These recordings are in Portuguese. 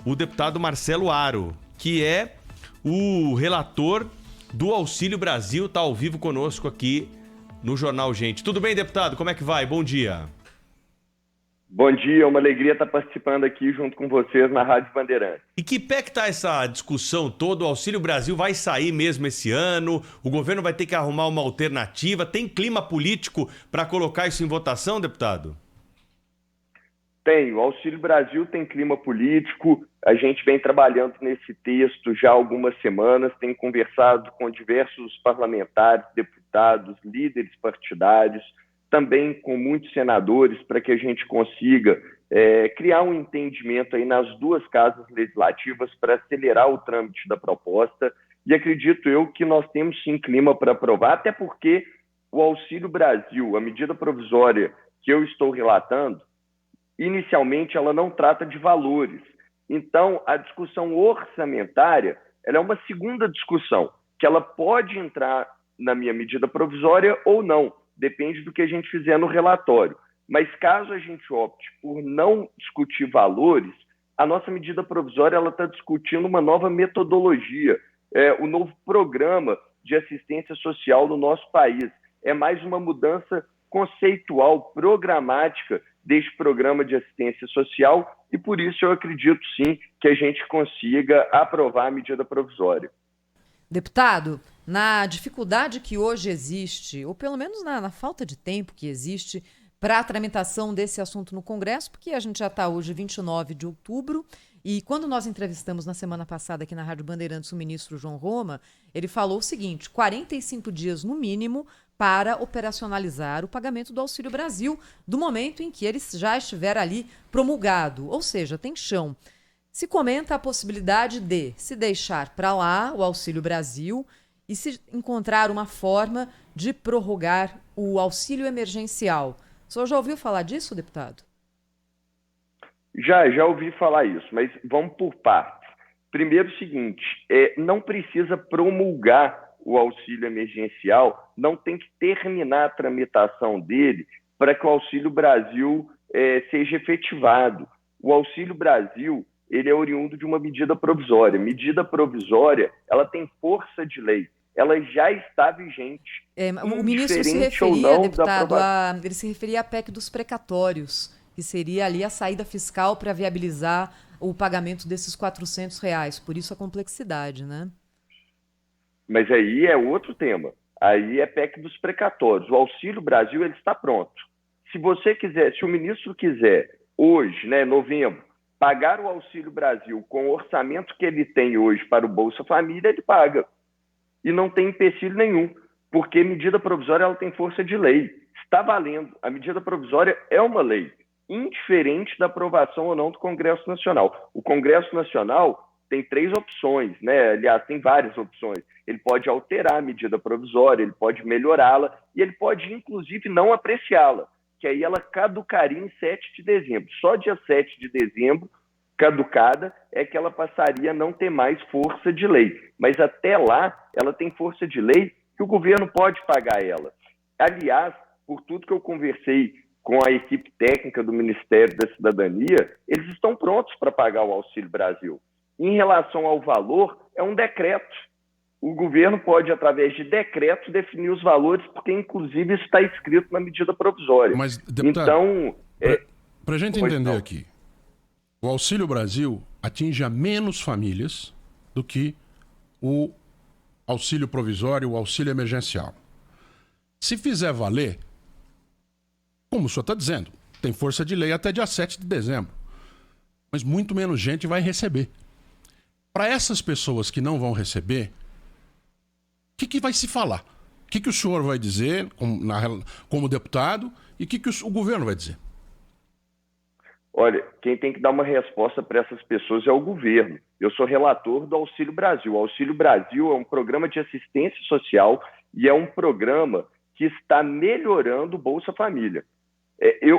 o deputado Marcelo Aro, que é o relator do Auxílio Brasil, está ao vivo conosco aqui no Jornal Gente. Tudo bem, deputado? Como é que vai? Bom dia. Bom dia, é uma alegria estar participando aqui junto com vocês na Rádio Bandeirantes. E que pé que tá essa discussão toda? O Auxílio Brasil vai sair mesmo esse ano? O governo vai ter que arrumar uma alternativa? Tem clima político para colocar isso em votação, deputado? Tem, o Auxílio Brasil tem clima político, a gente vem trabalhando nesse texto já há algumas semanas, tem conversado com diversos parlamentares, deputados, líderes partidários, também com muitos senadores, para que a gente consiga criar um entendimento aí nas duas casas legislativas para acelerar o trâmite da proposta. E acredito eu que nós temos sim clima para aprovar, até porque o Auxílio Brasil, a medida provisória que eu estou relatando, inicialmente ela não trata de valores. Então, a discussão orçamentária ela é uma segunda discussão, que ela pode entrar na minha medida provisória ou não. Depende do que a gente fizer no relatório. Mas caso a gente opte por não discutir valores, a nossa medida provisória está discutindo uma nova metodologia, o novo programa de assistência social no nosso país. É mais uma mudança conceitual, programática deste programa de assistência social e por isso eu acredito sim que a gente consiga aprovar a medida provisória. Deputado, na dificuldade que hoje existe, ou pelo menos na falta de tempo que existe para a tramitação desse assunto no Congresso, porque a gente já está hoje 29 de outubro, e quando nós entrevistamos na semana passada aqui na Rádio Bandeirantes o ministro João Roma, ele falou o seguinte: 45 dias no mínimo para operacionalizar o pagamento do Auxílio Brasil, do momento em que ele já estiver ali promulgado, ou seja, tem chão. Se comenta a possibilidade de se deixar para lá o Auxílio Brasil e se encontrar uma forma de prorrogar o auxílio emergencial. O senhor já ouviu falar disso, deputado? Já ouvi falar isso, mas vamos por partes. Primeiro o seguinte, não precisa promulgar o auxílio emergencial, não tem que terminar a tramitação dele para que o Auxílio Brasil seja efetivado. O Auxílio Brasil ele é oriundo de uma medida provisória. Medida provisória, ela tem força de lei. Ela já está vigente. O ministro se referia, deputado, ele se referia à PEC dos precatórios, que seria ali a saída fiscal para viabilizar o pagamento desses R$400. Por isso a complexidade, né? Mas aí é outro tema. Aí é PEC dos precatórios. O Auxílio Brasil ele está pronto. Se você quiser, se o ministro quiser, hoje, novembro, pagar o Auxílio Brasil com o orçamento que ele tem hoje para o Bolsa Família, ele paga. E não tem empecilho nenhum, porque medida provisória ela tem força de lei. Está valendo. A medida provisória é uma lei, indiferente da aprovação ou não do Congresso Nacional. O Congresso Nacional tem 3 opções, aliás, tem várias opções. Ele pode alterar a medida provisória, ele pode melhorá-la e ele pode, inclusive, não apreciá-la, que aí ela caducaria em 7 de dezembro. Só dia 7 de dezembro, caducada, é que ela passaria a não ter mais força de lei. Mas até lá, ela tem força de lei que o governo pode pagar ela. Aliás, por tudo que eu conversei com a equipe técnica do Ministério da Cidadania, eles estão prontos para pagar o Auxílio Brasil. Em relação ao valor, é um decreto. O governo pode, através de decreto, definir os valores, porque, inclusive, isso está escrito na medida provisória. Mas, deputado, então, para a gente entender aqui, o Auxílio Brasil atinge a menos famílias do que o auxílio provisório, o auxílio emergencial. Se fizer valer, como o senhor está dizendo, tem força de lei até dia 7 de dezembro. Mas muito menos gente vai receber. Para essas pessoas que não vão receber, o que vai se falar? O que o senhor vai dizer como deputado e o que o governo vai dizer? Olha, quem tem que dar uma resposta para essas pessoas é o governo. Eu sou relator do Auxílio Brasil. O Auxílio Brasil é um programa de assistência social e é um programa que está melhorando o Bolsa Família.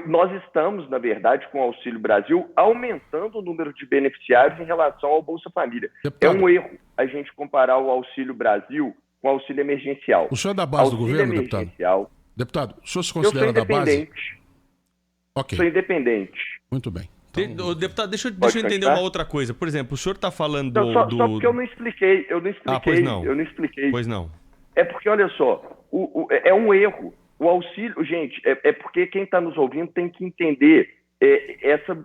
Nós estamos, na verdade, com o Auxílio Brasil, aumentando o número de beneficiários em relação ao Bolsa Família. Deputado, é um erro a gente comparar o Auxílio Brasil com o auxílio emergencial. O senhor é da base do governo, deputado? Deputado, o senhor se considera da base? Eu sou independente. Ok. Sou independente. Muito bem. Deputado, deixa eu entender uma outra coisa. Por exemplo, o senhor está falando só porque eu não expliquei. Pois não. Eu não expliquei. Pois não. É porque, olha só, é um erro. O auxílio, gente, é porque quem está nos ouvindo tem que entender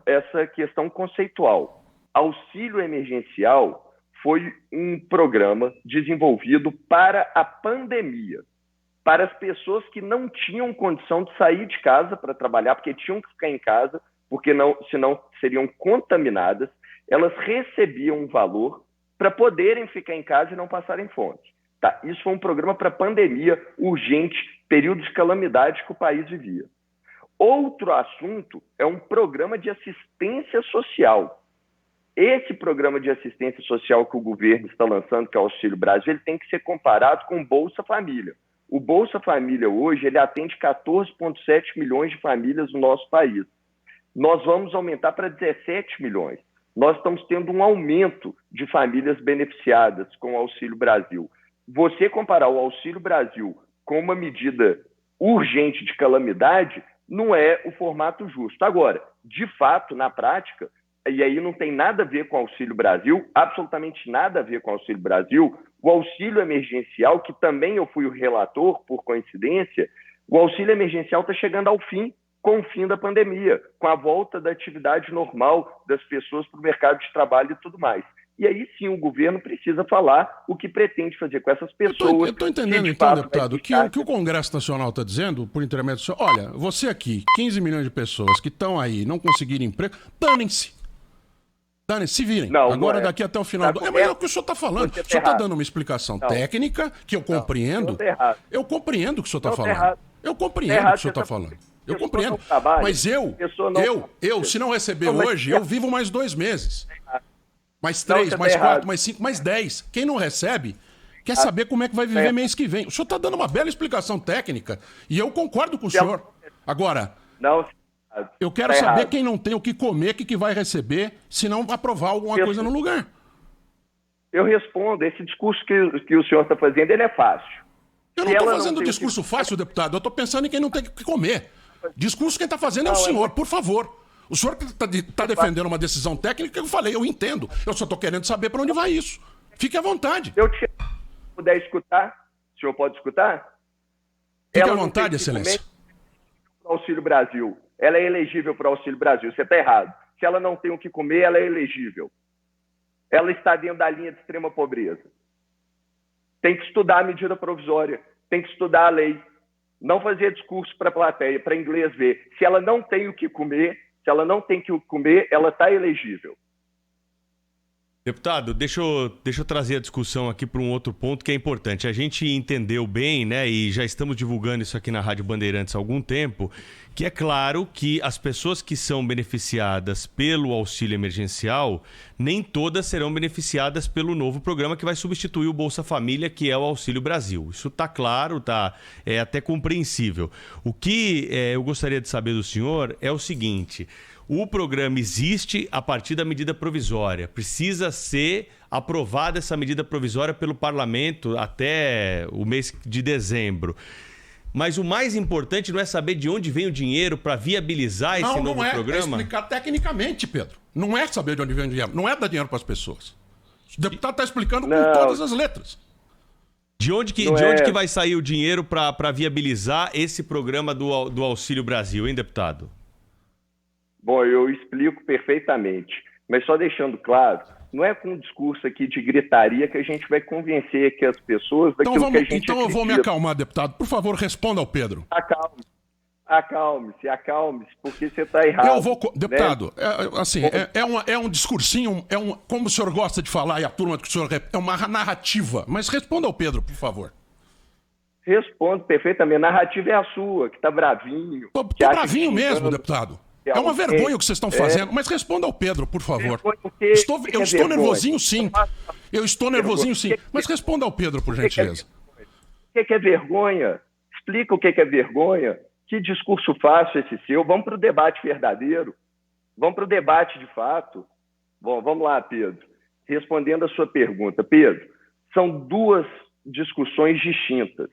essa questão conceitual. Auxílio emergencial foi um programa desenvolvido para a pandemia, para as pessoas que não tinham condição de sair de casa para trabalhar, porque tinham que ficar em casa, porque senão seriam contaminadas. Elas recebiam um valor para poderem ficar em casa e não passarem fome. Tá? Isso foi um programa para pandemia urgente, período de calamidade que o país vivia. Outro assunto é um programa de assistência social. Esse programa de assistência social que o governo está lançando, que é o Auxílio Brasil, ele tem que ser comparado com o Bolsa Família. O Bolsa Família hoje ele atende 14,7 milhões de famílias no nosso país. Nós vamos aumentar para 17 milhões. Nós estamos tendo um aumento de famílias beneficiadas com o Auxílio Brasil. Você comparar o Auxílio Brasil com uma medida urgente de calamidade não é o formato justo. Agora, de fato, na prática, e aí não tem nada a ver com o Auxílio Brasil, absolutamente nada a ver com o Auxílio Brasil, o auxílio emergencial, que também eu fui o relator, por coincidência, o auxílio emergencial está chegando ao fim, com o fim da pandemia, com a volta da atividade normal das pessoas para o mercado de trabalho e tudo mais. E aí sim o governo precisa falar o que pretende fazer com essas pessoas. Eu estou entendendo então, deputado, que o que o Congresso Nacional está dizendo, por intermédio do senhor, olha, você aqui, 15 milhões de pessoas que estão aí, não conseguiram emprego, danem-se. Danem-se, se virem. Não, agora não é. Daqui até o final do... Mas é o que o senhor está falando. O senhor está dando uma explicação técnica que eu compreendo. Eu compreendo o que o senhor está falando. Eu compreendo o que o senhor está falando. Eu compreendo. Mas se não receber hoje, eu vivo mais 2 meses. Mais 3, mais 4, mais 5, mais 10. Quem não recebe quer saber como é que vai viver mês que vem. O senhor está dando uma bela explicação técnica e eu concordo com o senhor. Agora, eu quero saber quem não tem o que comer, o que vai receber, se não aprovar alguma coisa no lugar. Eu respondo. Esse discurso que o senhor está fazendo, ele é fácil. Eu não estou fazendo discurso fácil, deputado. Eu estou pensando em quem não tem o que comer. Discurso quem está fazendo é o senhor, por favor. O senhor está defendendo uma decisão técnica que eu falei, eu entendo. Eu só estou querendo saber para onde vai isso. Fique à vontade. Se puder escutar, o senhor pode escutar? Fique à vontade, excelência. Para o Auxílio Brasil. Ela é elegível para o Auxílio Brasil. Você está errado. Se ela não tem o que comer, ela é elegível. Ela está dentro da linha de extrema pobreza. Tem que estudar a medida provisória. Tem que estudar a lei. Não fazer discurso para a plateia, para inglês ver. Se ela não tem o que comer, ela está elegível. Deputado, deixa eu trazer a discussão aqui para um outro ponto que é importante. A gente entendeu bem, né, e já estamos divulgando isso aqui na Rádio Bandeirantes há algum tempo, que é claro que as pessoas que são beneficiadas pelo auxílio emergencial, nem todas serão beneficiadas pelo novo programa que vai substituir o Bolsa Família, que é o Auxílio Brasil. Isso está claro, é até compreensível. O que eu gostaria de saber do senhor é o seguinte: o programa existe a partir da medida provisória. Precisa ser aprovada essa medida provisória pelo parlamento até o mês de dezembro. Mas o mais importante não é saber de onde vem o dinheiro para viabilizar esse novo programa? Não é explicar tecnicamente, Pedro. Não é saber de onde vem o dinheiro. Não é dar dinheiro para as pessoas. O deputado está explicando com todas as letras. De onde que vai sair o dinheiro para viabilizar esse programa do Auxílio Brasil, hein, deputado? Bom, eu explico perfeitamente, mas só deixando claro, não é com um discurso aqui de gritaria que a gente vai convencer aqui as pessoas daquilo que a gente Então eu vou me acalmar, deputado. Por favor, responda ao Pedro. Acalme-se, porque você está errado. Eu vou... Deputado, é um discursinho, como o senhor gosta de falar e a turma que o senhor... É uma narrativa, mas responda ao Pedro, por favor. Respondo perfeitamente. A narrativa é a sua, que está bravinho. Tô bravinho mesmo, deputado. É uma vergonha o que vocês estão fazendo, mas responda ao Pedro, por favor. Eu estou nervosinho, sim. Eu estou nervosinho, sim. Mas responda ao Pedro, por gentileza. O que é vergonha? Explica o que é vergonha. Que discurso fácil esse seu. Vamos para o debate verdadeiro. Vamos para o debate de fato. Bom, vamos lá, Pedro. Respondendo a sua pergunta. Pedro, são 2 discussões distintas.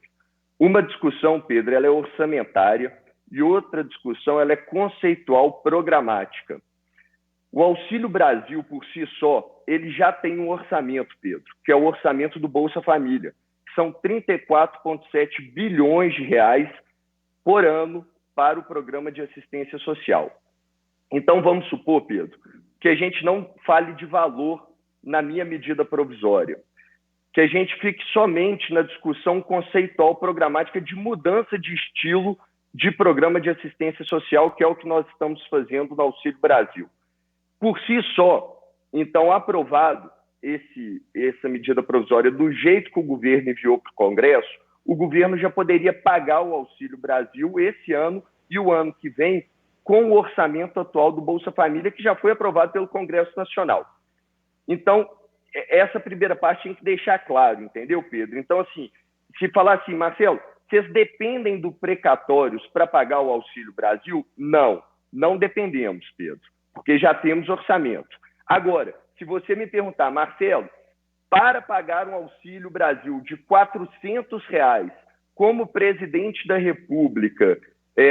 Uma discussão, Pedro, ela é orçamentária. E outra discussão, ela é conceitual programática. O Auxílio Brasil, por si só, ele já tem um orçamento, Pedro, que é o orçamento do Bolsa Família, que são 34,7 bilhões de reais por ano para o programa de assistência social. Então, vamos supor, Pedro, que a gente não fale de valor na minha medida provisória, que a gente fique somente na discussão conceitual programática de mudança de estilo de programa de assistência social, que é o que nós estamos fazendo no Auxílio Brasil. Por si só, então, aprovado essa medida provisória do jeito que o governo enviou para o Congresso, o governo já poderia pagar o Auxílio Brasil esse ano e o ano que vem com o orçamento atual do Bolsa Família, que já foi aprovado pelo Congresso Nacional. Então, essa primeira parte tem que deixar claro, entendeu, Pedro? Então, assim, se falar assim, Marcelo, vocês dependem do precatórios para pagar o Auxílio Brasil? Não dependemos, Pedro, porque já temos orçamento. Agora, se você me perguntar, Marcelo, para pagar um Auxílio Brasil de R$400, como o presidente da República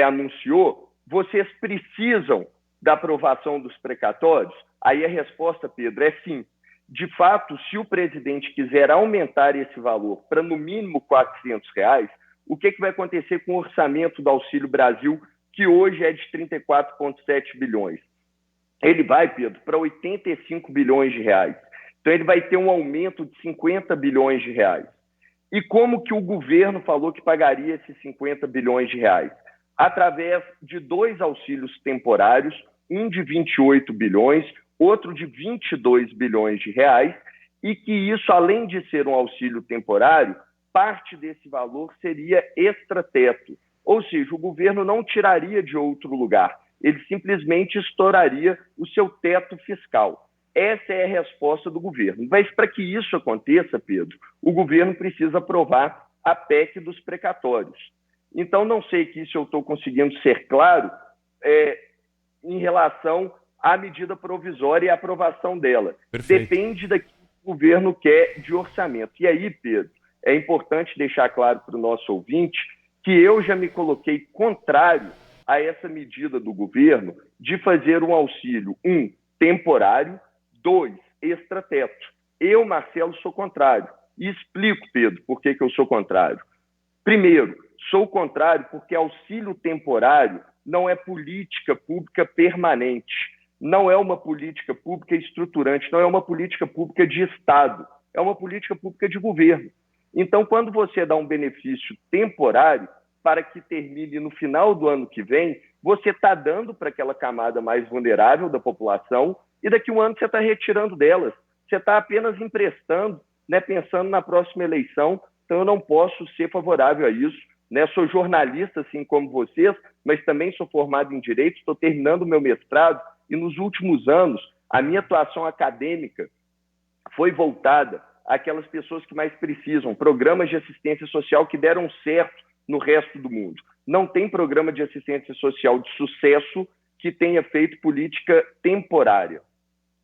anunciou, vocês precisam da aprovação dos precatórios? Aí a resposta, Pedro, é sim. De fato, se o presidente quiser aumentar esse valor para no mínimo R$400, o que vai acontecer com o orçamento do Auxílio Brasil, que hoje é de 34,7 bilhões? Ele vai, Pedro, para 85 bilhões de reais. Então, ele vai ter um aumento de 50 bilhões de reais. E como que o governo falou que pagaria esses 50 bilhões de reais? Através de 2 auxílios temporários, um de 28 bilhões, outro de 22 bilhões de reais, e que isso, além de ser um auxílio temporário, parte desse valor seria extrateto. Ou seja, o governo não tiraria de outro lugar, ele simplesmente estouraria o seu teto fiscal. Essa é a resposta do governo. Mas para que isso aconteça, Pedro, o governo precisa aprovar a PEC dos precatórios. Então, não sei se eu estou conseguindo ser claro em relação à medida provisória e à aprovação dela. Perfeito. Depende do que o governo quer de orçamento. E aí, Pedro, é importante deixar claro para o nosso ouvinte que eu já me coloquei contrário a essa medida do governo de fazer um auxílio, 1, temporário, 2, extrateto. Eu, Marcelo, sou contrário. E explico, Pedro, por que eu sou contrário. Primeiro, sou contrário porque auxílio temporário não é política pública permanente, não é uma política pública estruturante, não é uma política pública de Estado, é uma política pública de governo. Então, quando você dá um benefício temporário para que termine no final do ano que vem, você está dando para aquela camada mais vulnerável da população e daqui a um ano você está retirando delas. Você está apenas emprestando, né, pensando na próxima eleição. Então, eu não posso ser favorável a isso. Né? Sou jornalista, assim como vocês, mas também sou formado em Direito, estou terminando o meu mestrado e nos últimos anos a minha atuação acadêmica foi voltada àquelas pessoas que mais precisam, programas de assistência social que deram certo no resto do mundo. Não tem programa de assistência social de sucesso que tenha feito política temporária.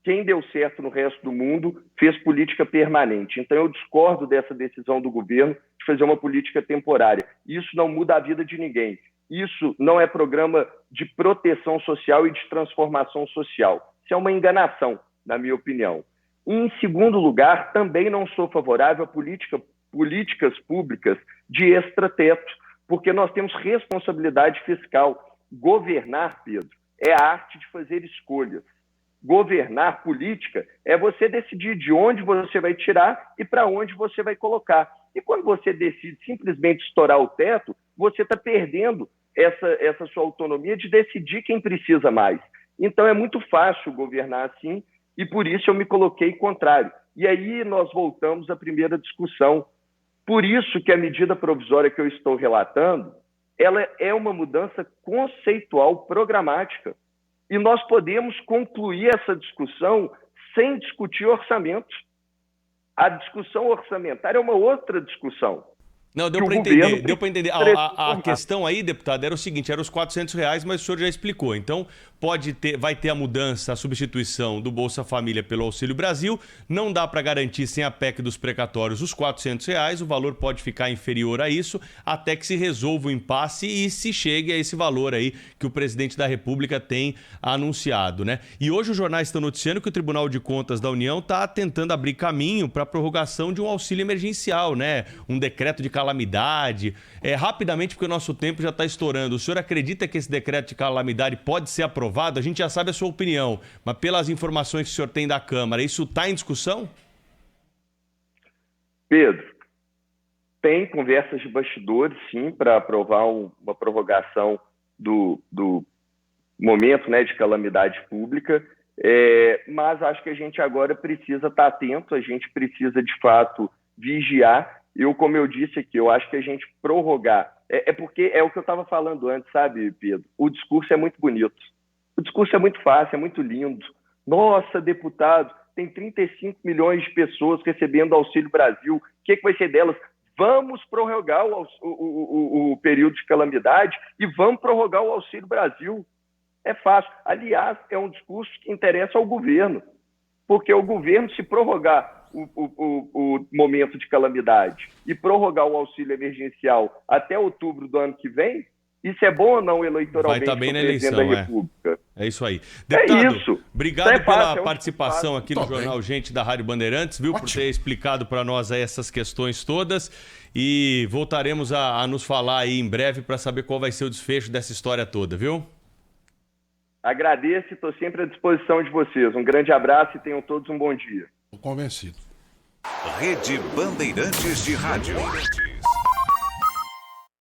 Quem deu certo no resto do mundo fez política permanente. Então, eu discordo dessa decisão do governo de fazer uma política temporária. Isso não muda a vida de ninguém. Isso não é programa de proteção social e de transformação social. Isso é uma enganação, na minha opinião. E, em segundo lugar, também não sou favorável a políticas públicas de extrateto, porque nós temos responsabilidade fiscal. Governar, Pedro, é a arte de fazer escolhas. Governar política é você decidir de onde você vai tirar e para onde você vai colocar. E quando você decide simplesmente estourar o teto, você está perdendo essa sua autonomia de decidir quem precisa mais. Então, é muito fácil governar assim e por isso eu me coloquei contrário. E aí nós voltamos à primeira discussão. Por isso que a medida provisória que eu estou relatando, ela é uma mudança conceitual programática. E nós podemos concluir essa discussão sem discutir orçamento. A discussão orçamentária é uma outra discussão. Não, deu para entender. Deu para entender. A questão aí, deputado, era o seguinte, era os R$400, mas o senhor já explicou. Então, vai ter a mudança, a substituição do Bolsa Família pelo Auxílio Brasil. Não dá para garantir sem a PEC dos precatórios os R$400. O valor pode ficar inferior a isso até que se resolva o impasse e se chegue a esse valor aí que o presidente da República tem anunciado, né? E hoje os jornais estão noticiando que o Tribunal de Contas da União está tentando abrir caminho para a prorrogação de um auxílio emergencial, né? Um decreto de calamidade. Rapidamente, porque o nosso tempo já está estourando. O senhor acredita que esse decreto de calamidade pode ser aprovado? A gente já sabe a sua opinião, mas pelas informações que o senhor tem da Câmara, isso está em discussão? Pedro, tem conversas de bastidores, sim, para aprovar uma prorrogação do momento, né, de calamidade pública, mas acho que a gente agora precisa estar atento, a gente precisa, de fato, vigiar. Como eu disse aqui, eu acho que a gente prorrogar, porque é o que eu estava falando antes, sabe, Pedro? O discurso é muito bonito, o discurso é muito fácil, é muito lindo. Nossa, deputado, tem 35 milhões de pessoas recebendo Auxílio Brasil, o que vai ser delas? Vamos prorrogar o período de calamidade e vamos prorrogar o Auxílio Brasil. É fácil. Aliás, é um discurso que interessa ao governo, porque o governo, se prorrogar o momento de calamidade e prorrogar o auxílio emergencial até outubro do ano que vem, isso é bom ou não eleitoralmente? Vai estar bem na eleição, da República? É isso aí. Deputado, isso. Obrigado pela participação aqui no Jornal Gente da Rádio Bandeirantes, viu? Por ter explicado para nós aí essas questões todas. E voltaremos a nos falar aí em breve para saber qual vai ser o desfecho dessa história toda, viu? Agradeço e estou sempre à disposição de vocês. Um grande abraço e tenham todos um bom dia. Estou convencido. Rede Bandeirantes de Rádio.